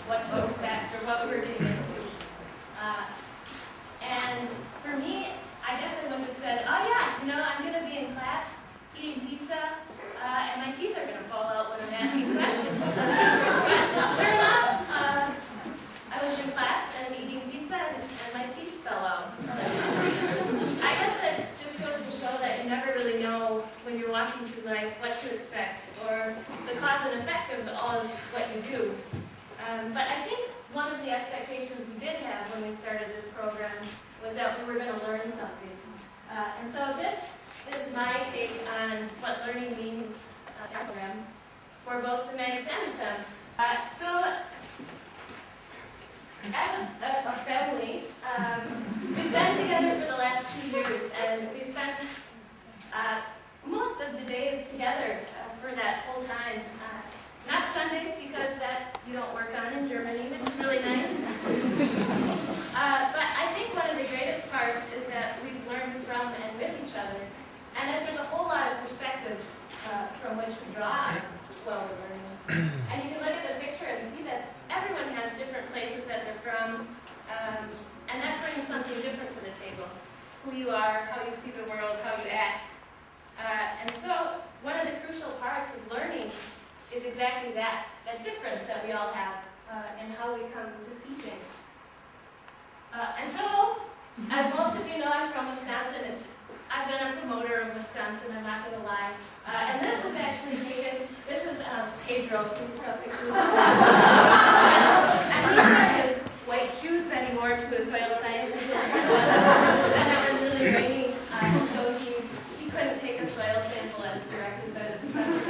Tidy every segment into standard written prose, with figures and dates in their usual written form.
what to expect or what we're getting into. And for me, I guess I would have said, oh yeah, I'm going to be in class eating pizza, and my teeth are going to fall out when I'm asking questions. But sure enough, I was in class and eating pizza, and my teeth fell out. I guess that just goes to show that you never really know when you're walking through life what to expect, or the cause and effect of all of what you do. But I think one of the expectations we did have when we started this program was that we were going to learn something. And so this is my take on what learning means in our program for both the MAGs and the FEMs. So as a family, we've been together for the last 2 years, and we spent most of the days together for that whole time. Not Sundays, because that you don't work on in Germany, which is really nice. But I think one of the greatest parts is that we've learned from and with each other, and that there's a whole lot of perspective from which we draw while we're learning. And you can look at the picture and see that everyone has different places that they're from, and that brings something different to the table. Who you are, how you see the world, how you act. And so one of the crucial parts of learning is exactly that difference that we all have in how we come to see things. And so, as most of you know, I'm from Wisconsin. I've been a promoter of Wisconsin, I'm not going to lie. And this was actually taken, this is Pedro, he saw pictures. And he wore his white shoes that he wore to his soil science class. And it was really rainy, so he couldn't take a soil sample as directed by the professor.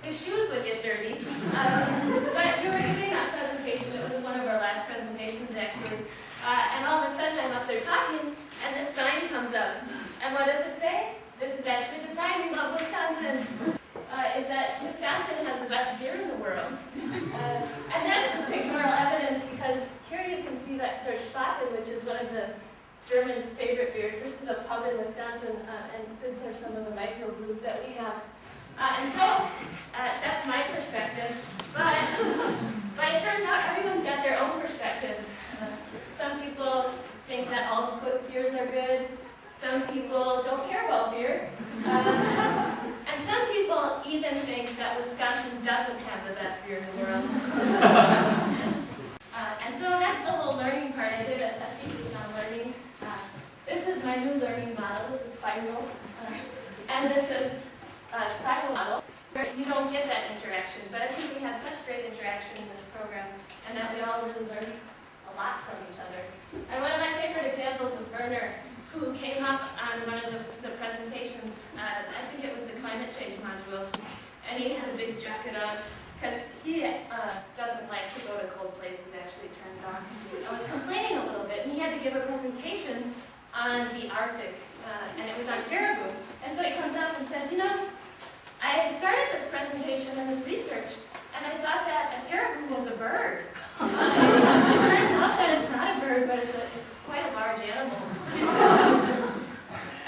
His shoes would get dirty. But we were giving that presentation. It was one of our last presentations, actually. And all of a sudden, I'm up there talking, and this sign comes up. And what does it say? This is actually the sign of Wisconsin. Is that Wisconsin has the best beer in the world. And this is pictorial evidence, because here you can see that there's Spaten, which is one of the Germans' favorite beers. This is a pub in Wisconsin, and these are some of the microbrews that we have. And so, that's my perspective, but it turns out everyone's got their own perspectives. Some people think that all beers are good, some people don't care about beer, and some people even think that Wisconsin doesn't have the best beer in the world. And so that's the whole learning part. I did a thesis on learning. This is my new learning model. This is spiral, and this is silo model, where you don't get that interaction, but I think we had such great interaction in this program, and that we all really learned a lot from each other. And one of my favorite examples is Werner, who came up on one of the presentations. I think it was the climate change module, and he had a big jacket on, because he doesn't like to go to cold places, actually, it turns out. I was complaining a little bit, and he had to give a presentation on the Arctic, and it was on caribou. And so he comes up and says, I started this presentation and this research, and I thought that a caribou was a bird. It turns out that it's not a bird, but it's quite a large animal.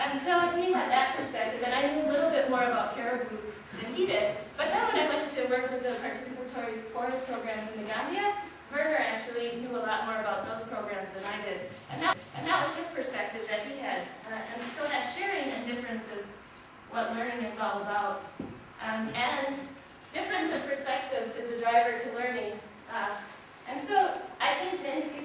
And so he had that perspective, and I knew a little bit more about caribou than he did. But then when I went to work with the participatory forest programs in the Gambia, Werner actually knew a lot more about those programs than I did. And that was his perspective that he had. And so that sharing and difference is what learning is all about. And difference of perspectives is a driver to learning. And so I think the